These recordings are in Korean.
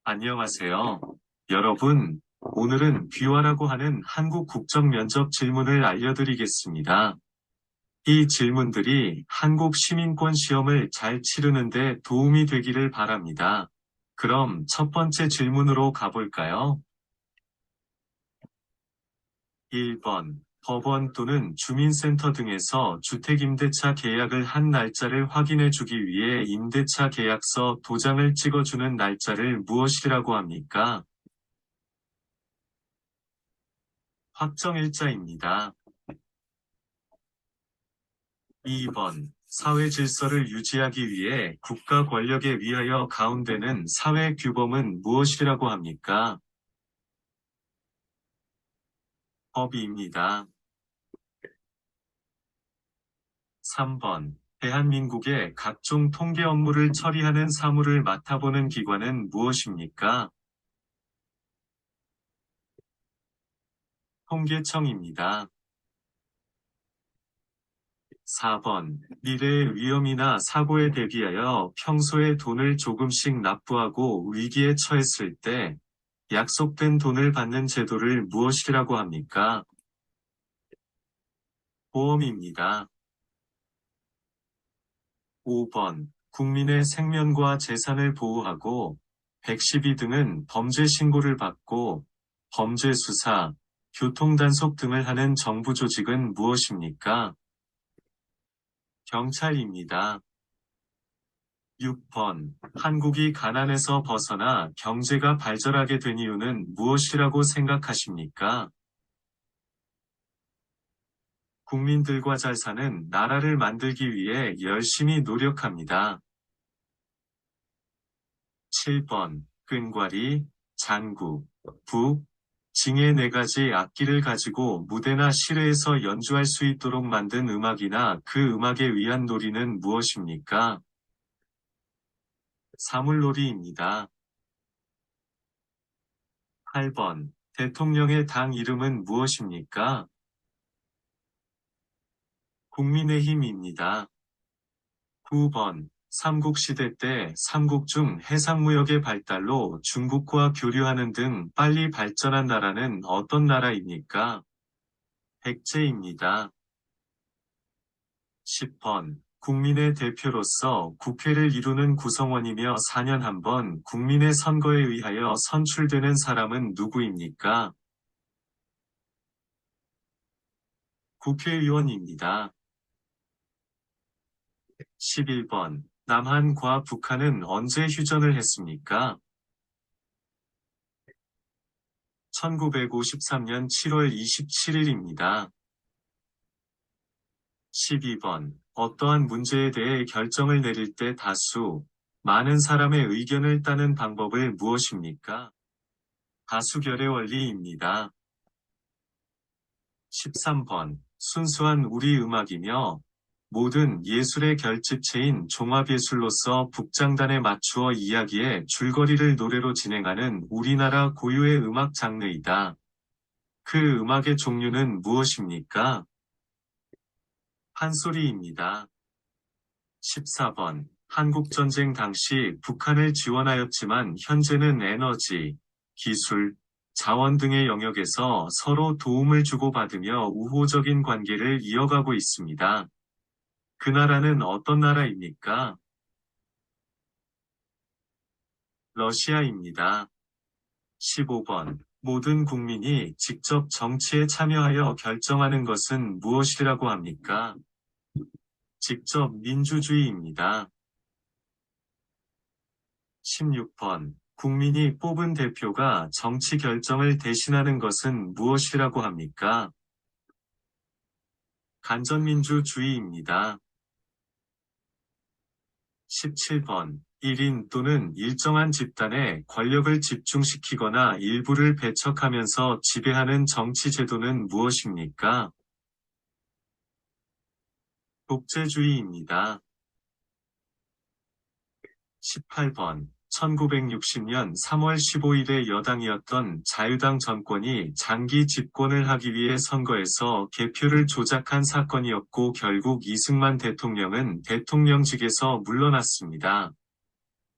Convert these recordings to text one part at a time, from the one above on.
안녕하세요. 여러분, 오늘은 귀화라고 하는 한국 국적 면접 질문을 알려드리겠습니다. 이 질문들이 한국 시민권 시험을 잘 치르는 데 도움이 되기를 바랍니다. 그럼 첫 번째 질문으로 가볼까요? 1번. 법원 또는 주민센터 등에서 주택임대차 계약을 한 날짜를 확인해 주기 위해 임대차 계약서 도장을 찍어주는 날짜를 무엇이라고 합니까? 확정일자입니다. 2번. 사회 질서를 유지하기 위해 국가 권력에 위하여 가운데는 사회 규범은 무엇이라고 합니까? 법입니다. 3번. 대한민국의 각종 통계 업무를 처리하는 사무를 맡아보는 기관은 무엇입니까? 통계청입니다. 4번. 미래의 위험이나 사고에 대비하여 평소에 돈을 조금씩 납부하고 위기에 처했을 때 약속된 돈을 받는 제도를 무엇이라고 합니까? 보험입니다. 5번. 국민의 생명과 재산을 보호하고 112 등은 범죄 신고를 받고 범죄 수사, 교통단속 등을 하는 정부 조직은 무엇입니까? 경찰입니다. 6번. 한국이 가난에서 벗어나 경제가 발전하게 된 이유는 무엇이라고 생각하십니까? 국민들과 잘 사는 나라를 만들기 위해 열심히 노력합니다. 7번. 끈과리, 장구, 북, 징의 네 가지 악기를 가지고 무대나 시례에서 연주할 수 있도록 만든 음악이나 그 음악에 위한 놀이는 무엇입니까? 사물놀이입니다. 8번. 대통령의 당 이름은 무엇입니까? 국민의힘입니다. 9번. 삼국시대 때 삼국 중 해상무역의 발달로 중국과 교류하는 등 빨리 발전한 나라는 어떤 나라입니까? 백제입니다. 10번. 국민의 대표로서 국회를 이루는 구성원이며 4년 한 번 국민의 선거에 의하여 선출되는 사람은 누구입니까? 국회의원입니다. 11번. 남한과 북한은 언제 휴전을 했습니까? 1953년 7월 27일입니다. 12번. 어떠한 문제에 대해 결정을 내릴 때 많은 사람의 의견을 따는 방법을 무엇입니까? 다수결의 원리입니다. 13번. 순수한 우리 음악이며 모든 예술의 결집체인 종합예술로서 북장단에 맞추어 이야기의 줄거리를 노래로 진행하는 우리나라 고유의 음악 장르이다. 그 음악의 종류는 무엇입니까? 판소리입니다. 14번. 한국전쟁 당시 북한을 지원하였지만 현재는 에너지, 기술, 자원 등의 영역에서 서로 도움을 주고받으며 우호적인 관계를 이어가고 있습니다. 그 나라는 어떤 나라입니까? 러시아입니다. 15번. 모든 국민이 직접 정치에 참여하여 결정하는 것은 무엇이라고 합니까? 직접 민주주의입니다. 16번. 국민이 뽑은 대표가 정치 결정을 대신하는 것은 무엇이라고 합니까? 간전민주주의입니다. 17번. 1인 또는 일정한 집단에 권력을 집중시키거나 일부를 배척하면서 지배하는 정치 제도는 무엇입니까? 독재주의입니다. 18번. 1960년 3월 15일에 여당이었던 자유당 정권이 장기 집권을 하기 위해 선거에서 개표를 조작한 사건이었고 결국 이승만 대통령은 대통령직에서 물러났습니다.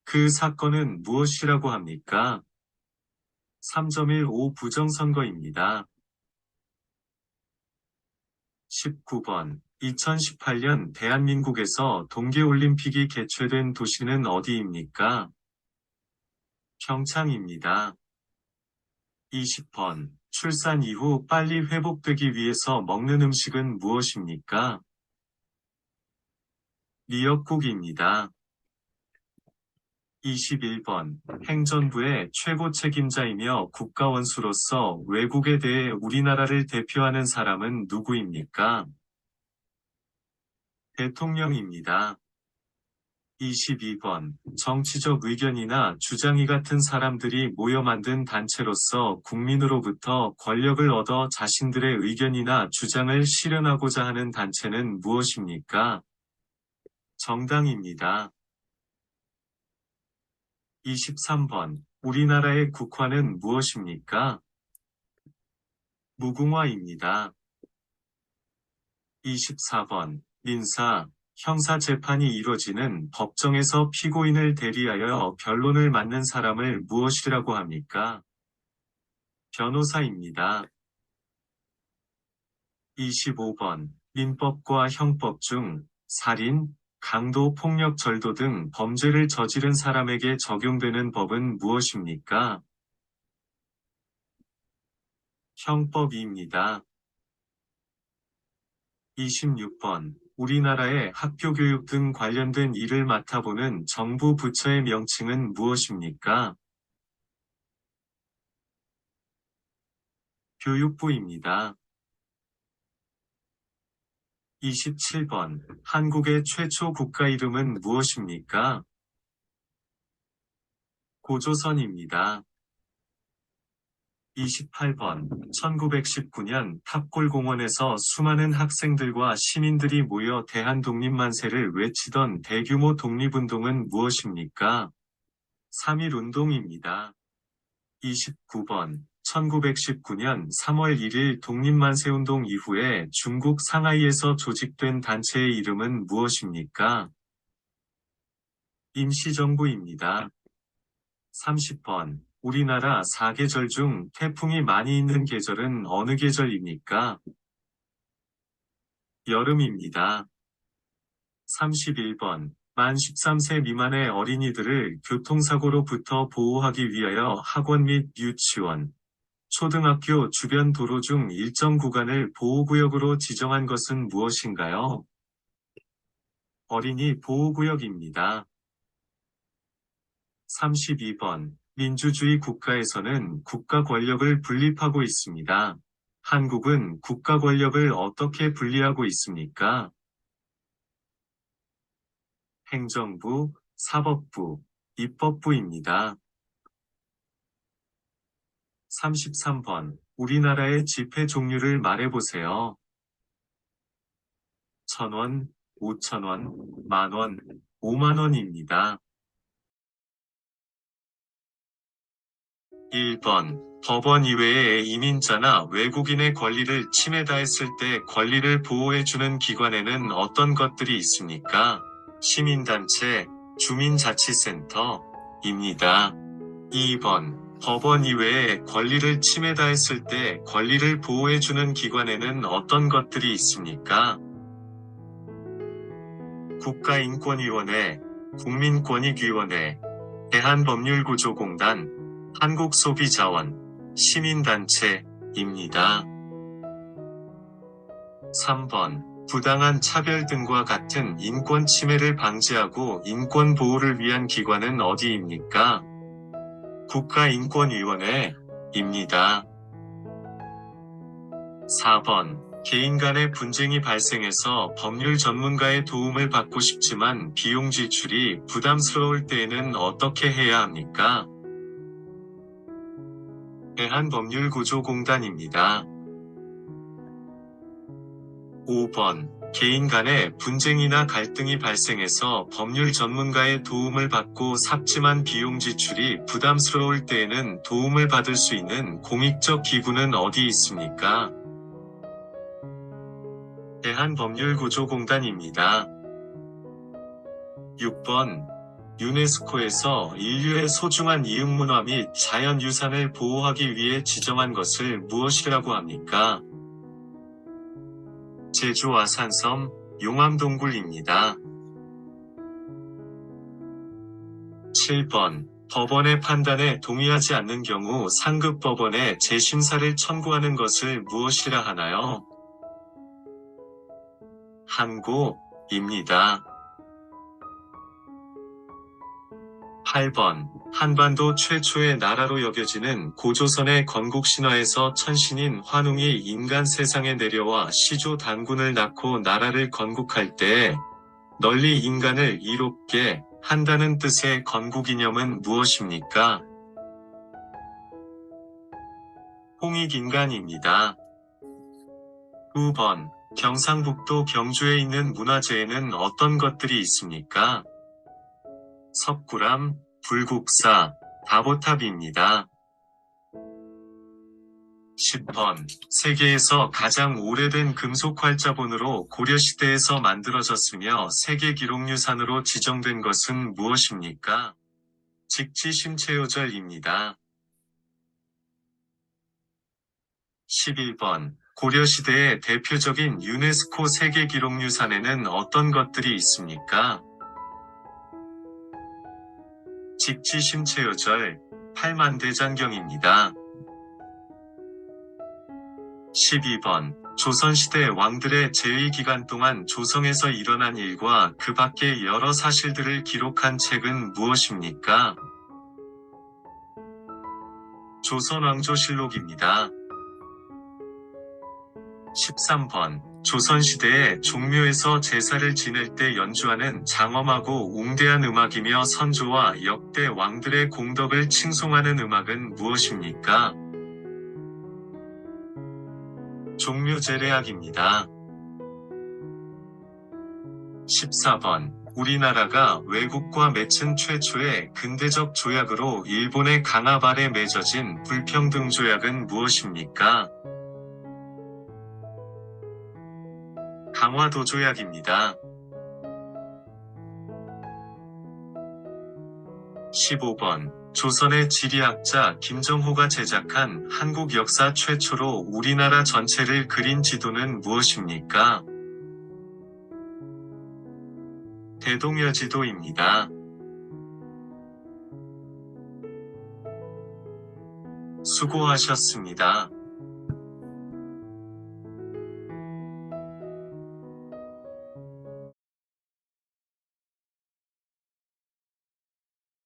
그 사건은 무엇이라고 합니까? 3.15 부정선거입니다. 19번. 2018년 대한민국에서 동계올림픽이 개최된 도시는 어디입니까? 평창입니다. 20번. 출산 이후 빨리 회복되기 위해서 먹는 음식은 무엇입니까? 미역국입니다. 21번. 행정부의 최고 책임자이며 국가원수로서 외국에 대해 우리나라를 대표하는 사람은 누구입니까? 대통령입니다. 22번. 정치적 의견이나 주장이 같은 사람들이 모여 만든 단체로서 국민으로부터 권력을 얻어 자신들의 의견이나 주장을 실현하고자 하는 단체는 무엇입니까? 정당입니다. 23번. 우리나라의 국화는 무엇입니까? 무궁화입니다. 24번. 민사, 형사 재판이 이뤄지는 법정에서 피고인을 대리하여 변론을 맡는 사람을 무엇이라고 합니까? 변호사입니다. 25번. 민법과 형법 중 살인, 강도, 폭력, 절도 등 범죄를 저지른 사람에게 적용되는 법은 무엇입니까? 형법입니다. 26번. 우리나라의 학교 교육 등 관련된 일을 맡아보는 정부 부처의 명칭은 무엇입니까? 교육부입니다. 27번. 한국의 최초 국가 이름은 무엇입니까? 고조선입니다. 28번. 1919년 탑골공원에서 수많은 학생들과 시민들이 모여 대한독립만세를 외치던 대규모 독립운동은 무엇입니까? 3.1운동입니다. 29번. 1919년 3월 1일 독립만세운동 이후에 중국 상하이에서 조직된 단체의 이름은 무엇입니까? 임시정부입니다. 30번. 우리나라 4계절 중 태풍이 많이 있는 계절은 어느 계절입니까? 여름입니다. 31번. 만 13세 미만의 어린이들을 교통사고로부터 보호하기 위하여 학원 및 유치원, 초등학교 주변 도로 중 일정 구간을 보호구역으로 지정한 것은 무엇인가요? 어린이 보호구역입니다. 32번. 민주주의 국가에서는 국가 권력을 분립하고 있습니다. 한국은 국가 권력을 어떻게 분리하고 있습니까? 행정부, 사법부, 입법부입니다. 33번. 우리나라의 지폐 종류를 말해보세요. 1,000원, 5,000원, 만원, 5만원입니다. 1번. 법원 이외의 이민자나 외국인의 권리를 침해다했을 때 권리를 보호해주는 기관에는 어떤 것들이 있습니까? 시민단체, 주민자치센터입니다. 2번. 법원 이외에 권리를 침해다했을 때 권리를 보호해주는 기관에는 어떤 것들이 있습니까? 국가인권위원회, 국민권익위원회, 대한법률구조공단, 한국소비자원, 시민단체입니다. 3번. 부당한 차별 등과 같은 인권 침해를 방지하고 인권 보호를 위한 기관은 어디입니까? 국가인권위원회입니다. 4번. 개인 간의 분쟁이 발생해서 법률 전문가의 도움을 받고 싶지만 비용 지출이 부담스러울 때에는 어떻게 해야 합니까? 대한법률구조공단입니다. 5번. 개인 간의 분쟁이나 갈등이 발생해서 법률 전문가의 도움을 받고 삽지만 비용 지출이 부담스러울 때에는 도움을 받을 수 있는 공익적 기구는 어디 있습니까? 대한법률구조공단입니다. 6번. 유네스코에서 인류의 소중한 이음문화 및 자연유산을 보호하기 위해 지정한 것을 무엇이라고 합니까? 제주 아산섬, 용암동굴입니다. 7번. 법원의 판단에 동의하지 않는 경우 상급법원에 재심사를 청구하는 것을 무엇이라 하나요? 항고입니다. 8번. 한반도 최초의 나라로 여겨지는 고조선의 건국신화에서 천신인 환웅이 인간 세상에 내려와 시조 단군을 낳고 나라를 건국할 때 널리 인간을 이롭게 한다는 뜻의 건국이념은 무엇입니까? 홍익인간입니다. 9번. 경상북도 경주에 있는 문화재에는 어떤 것들이 있습니까? 석굴암, 불국사, 다보탑입니다. 10번. 세계에서 가장 오래된 금속 활자본으로 고려시대에서 만들어졌으며 세계기록유산으로 지정된 것은 무엇입니까? 직지심체요절입니다. 11번. 고려시대의 대표적인 유네스코 세계기록유산에는 어떤 것들이 있습니까? 직지심체요절, 팔만대장경입니다. 12번. 조선시대 왕들의 재위 기간 동안 조성에서 일어난 일과 그 밖의 여러 사실들을 기록한 책은 무엇입니까? 조선왕조실록입니다. 13번. 조선시대에 종묘에서 제사를 지낼 때 연주하는 장엄하고 웅대한 음악이며 선조와 역대 왕들의 공덕을 칭송하는 음악은 무엇입니까? 종묘제례악입니다. 14번. 우리나라가 외국과 맺은 최초의 근대적 조약으로 일본의 강압 아래 맺어진 불평등 조약은 무엇입니까? 강화도 조약입니다. 15번. 조선의 지리학자 김정호가 제작한 한국 역사 최초로 우리나라 전체를 그린 지도는 무엇입니까? 대동여지도입니다. 수고하셨습니다.